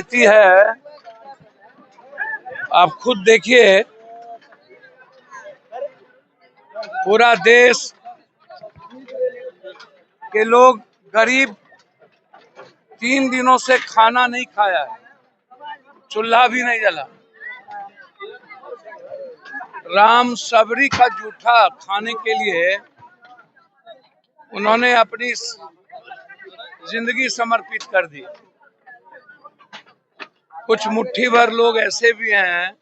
स्थिति है, आप खुद देखिए, पूरा देश के लोग गरीब 3 दिनों से खाना नहीं खाया है, चूल्हा भी नहीं जला। राम सबरी का जूठा खाने के लिए उन्होंने अपनी जिंदगी समर्पित कर दी। कुछ मुट्ठी भर लोग ऐसे भी हैं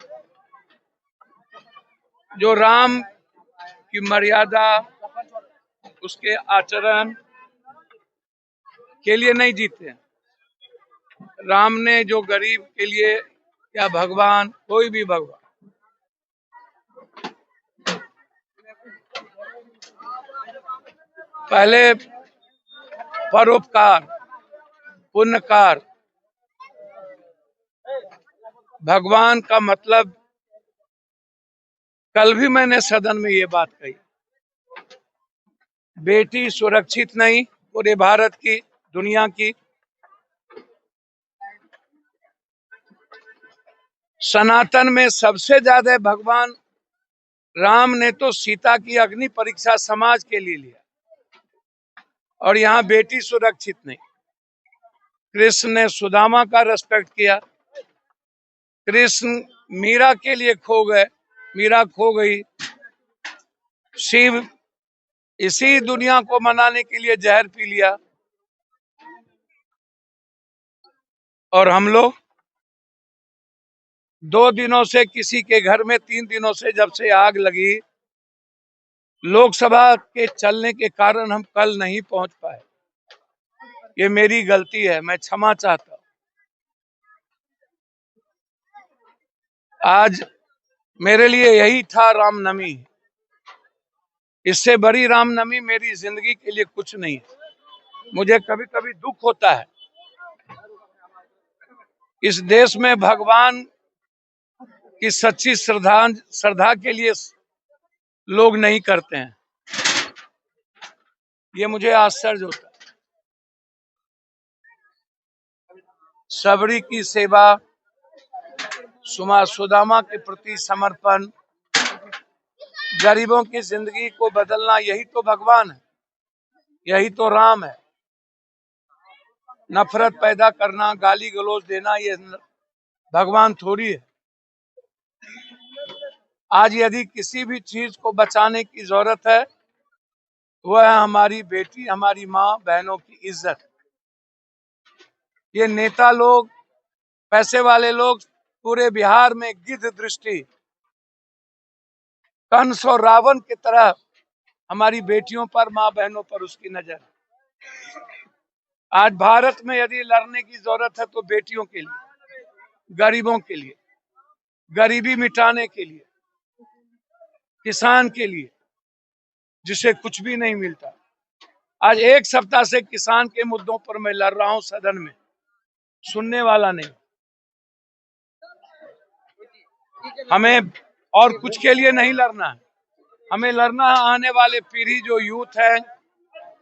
जो राम की मर्यादा, उसके आचरण के लिए नहीं जीते। राम ने जो गरीब के लिए, या भगवान, कोई भी भगवान, पहले परोपकार, पुण्यकार। भगवान का मतलब, कल भी मैंने सदन में ये बात कही, बेटी सुरक्षित नहीं पूरे भारत की, दुनिया की। सनातन में सबसे ज्यादा भगवान राम ने तो सीता की अग्नि परीक्षा समाज के लिए लिया, और यहाँ बेटी सुरक्षित नहीं। कृष्ण ने सुदामा का रेस्पेक्ट किया, कृष्ण मीरा के लिए खो गए, मीरा खो गई। शिव इसी दुनिया को मनाने के लिए जहर पी लिया। और हम लोग 2 दिनों से किसी के घर में, 3 दिनों से जब से आग लगी, लोकसभा के चलने के कारण हम कल नहीं पहुंच पाए। ये मेरी गलती है, मैं क्षमा चाहता हूं। आज मेरे लिए यही था रामनवमी। इससे बड़ी रामनवमी मेरी जिंदगी के लिए कुछ नहीं है। मुझे कभी कभी दुख होता है, इस देश में भगवान की सच्ची श्रद्धा के लिए लोग नहीं करते हैं। ये मुझे आश्चर्य होता है। सबरी की सेवा, सुदामा के प्रति समर्पण, गरीबों की जिंदगी को बदलना, यही तो भगवान है, यही तो राम है। नफरत पैदा करना, गाली गलौज देना, ये भगवान थोड़ी है। आज यदि किसी भी चीज को बचाने की जरूरत है, वह है हमारी बेटी, हमारी माँ बहनों की इज्जत। ये नेता लोग, पैसे वाले लोग पूरे बिहार में गिद्ध दृष्टि, कंस और रावण की तरह हमारी बेटियों पर, माँ बहनों पर उसकी नजर। आज भारत में यदि लड़ने की जरूरत है तो बेटियों के लिए, गरीबों के लिए, गरीबी मिटाने के लिए, किसान के लिए, जिसे कुछ भी नहीं मिलता। आज 1 सप्ताह से किसान के मुद्दों पर मैं लड़ रहा हूं सदन में, सुनने वाला नहीं। हमें और कुछ के लिए नहीं लड़ना है, हमें लड़ना है आने वाले पीढ़ी, जो यूथ है,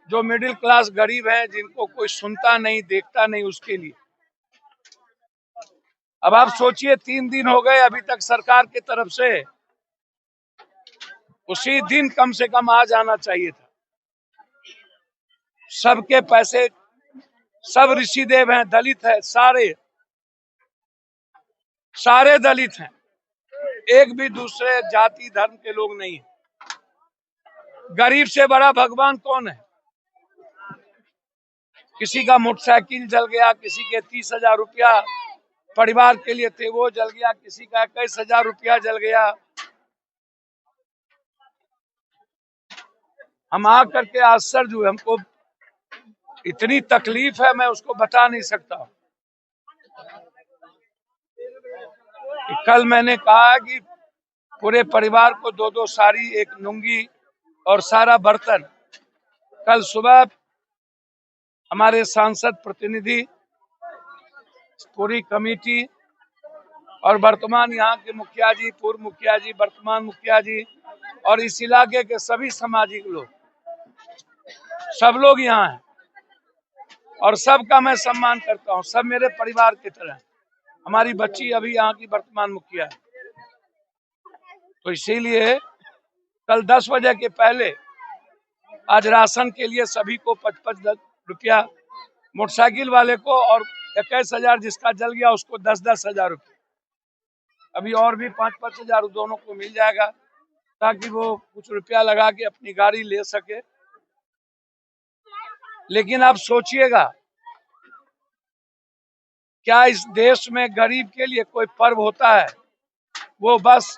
जो मिडिल क्लास गरीब है, जिनको कोई सुनता नहीं, देखता नहीं, उसके लिए। अब आप सोचिए, 3 दिन हो गए, अभी तक सरकार की तरफ से उसी दिन कम से कम आ जाना चाहिए था। सबके पैसे, सब ऋषिदेव हैं, दलित है, सारे दलित हैं, एक भी दूसरे जाति धर्म के लोग नहीं है। गरीब से बड़ा भगवान कौन है? किसी का मोटरसाइकिल जल गया, किसी के 30,000 रुपया परिवार के लिए थे वो जल गया, किसी का 21,000 रुपया जल गया। हम आ करके आश्चर्य हुए, हमको इतनी तकलीफ है, मैं उसको बता नहीं सकता। कल मैंने कहा कि पूरे परिवार को 2-2 साड़ी, एक लुंगी और सारा बर्तन। कल सुबह हमारे सांसद प्रतिनिधि, पूरी कमेटी और वर्तमान यहाँ के मुखिया जी, पूर्व मुखिया जी, वर्तमान मुखिया जी और इस इलाके के सभी सामाजिक लोग, सब लोग यहाँ हैं और सबका मैं सम्मान करता हूँ। सब मेरे परिवार की तरह। हमारी बच्ची अभी यहाँ की वर्तमान मुखिया है, तो इसीलिए कल 10 बजे के पहले आज राशन के लिए सभी को 55 रुपया, मोटरसाइकिल वाले को और 21,000 जिसका जल गया उसको 10-10 हजार रुपये, अभी और भी 5-5 हजार दोनों को मिल जाएगा ताकि वो कुछ रुपया लगा के अपनी गाड़ी ले सके। लेकिन आप सोचिएगा, क्या इस देश में गरीब के लिए कोई पर्व होता है? वो बस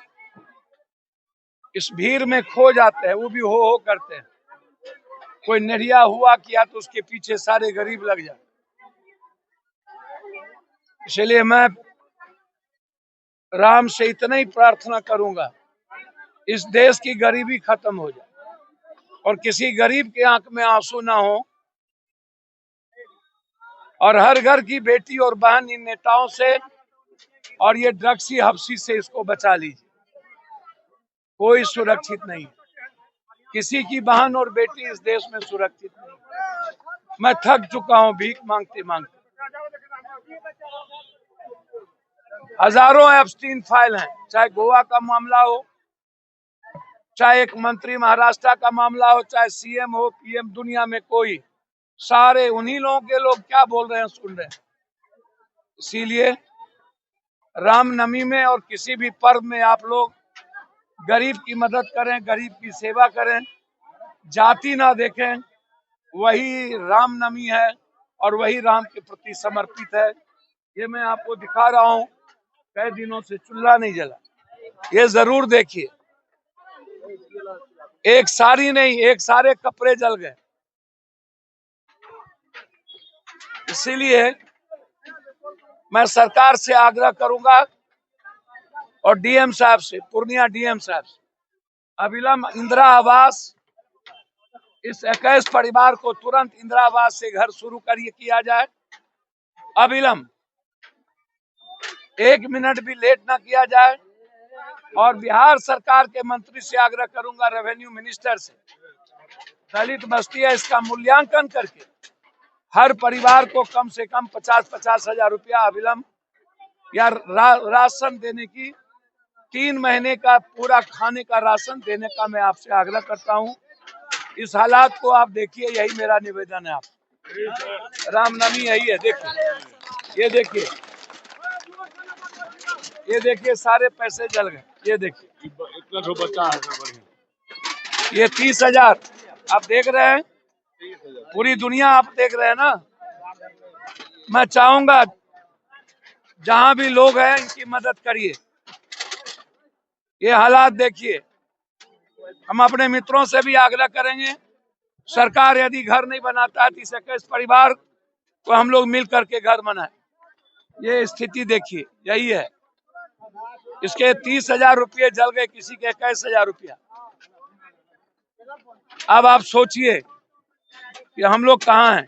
इस भीड़ में खो जाते हैं, वो भी हो करते हैं। कोई निरिया हुआ किया तो उसके पीछे सारे गरीब लग जाए। इसलिए मैं राम से इतना ही प्रार्थना करूंगा, इस देश की गरीबी खत्म हो जाए और किसी गरीब के आंख में आंसू ना हो, और हर घर की बेटी और बहन इन नेताओं से और ये ड्रग्सी हफ्सी से इसको बचा लीजिए। कोई सुरक्षित नहीं, किसी की बहन और बेटी इस देश में सुरक्षित नहीं। मैं थक चुका हूं भीख मांगते मांगते। हजारों एब्स्टीन फाइल हैं, चाहे गोवा का मामला हो, चाहे एक मंत्री महाराष्ट्र का मामला हो, चाहे सीएम हो, पीएम, दुनिया में कोई, सारे उन्हीं लोगों के लोग क्या बोल रहे हैं सुन रहे हैं। इसीलिए रामनवमी में और किसी भी पर्व में आप लोग गरीब की मदद करें, गरीब की सेवा करें, जाति ना देखें। वही रामनवमी है और वही राम के प्रति समर्पित है। ये मैं आपको दिखा रहा हूँ, कई दिनों से चूल्हा नहीं जला, ये जरूर देखिए। एक सारी नहीं, एक सारे कपड़े जल गए। इसीलिए मैं सरकार से आग्रह करूंगा और डीएम साहब से, पूर्णिया डीएम साहब से, अविलंब इंदिरा आवास, इस 21 परिवार को तुरंत इंदिरा आवास से घर शुरू करिए, किया जाए अविलंब, 1 मिनट भी लेट ना किया जाए। और बिहार सरकार के मंत्री से आग्रह करूंगा, रेवेन्यू मिनिस्टर से, दलित बस्ती है इसका मूल्यांकन करके हर परिवार को कम से कम 50-50 हजार रुपया अविलंब या राशन देने की, 3 महीने का पूरा खाने का राशन देने का मैं आपसे आग्रह करता हूं। इस हालात को आप देखिए, यही मेरा निवेदन है आप। रामनवमी यही है, देखिए, ये देखिए, ये देखिए सारे पैसे जल गए। ये देखिए इतना जो बचा है, ये 30,000 आप देख रहे हैं, पूरी दुनिया आप देख रहे हैं ना। मैं चाहूंगा जहां भी लोग हैं इनकी मदद करिए। ये हालात देखिए, हम अपने मित्रों से भी आग्रह करेंगे, सरकार यदि घर नहीं बनाता है तो इस 21 परिवार को हम लोग मिल करके घर बनाए। ये स्थिति देखिए, यही है। इसके 30,000 रुपये जल गए, किसी के 21,000 रुपया। अब आप सोचिए कि हम लोग कहाँ हैं।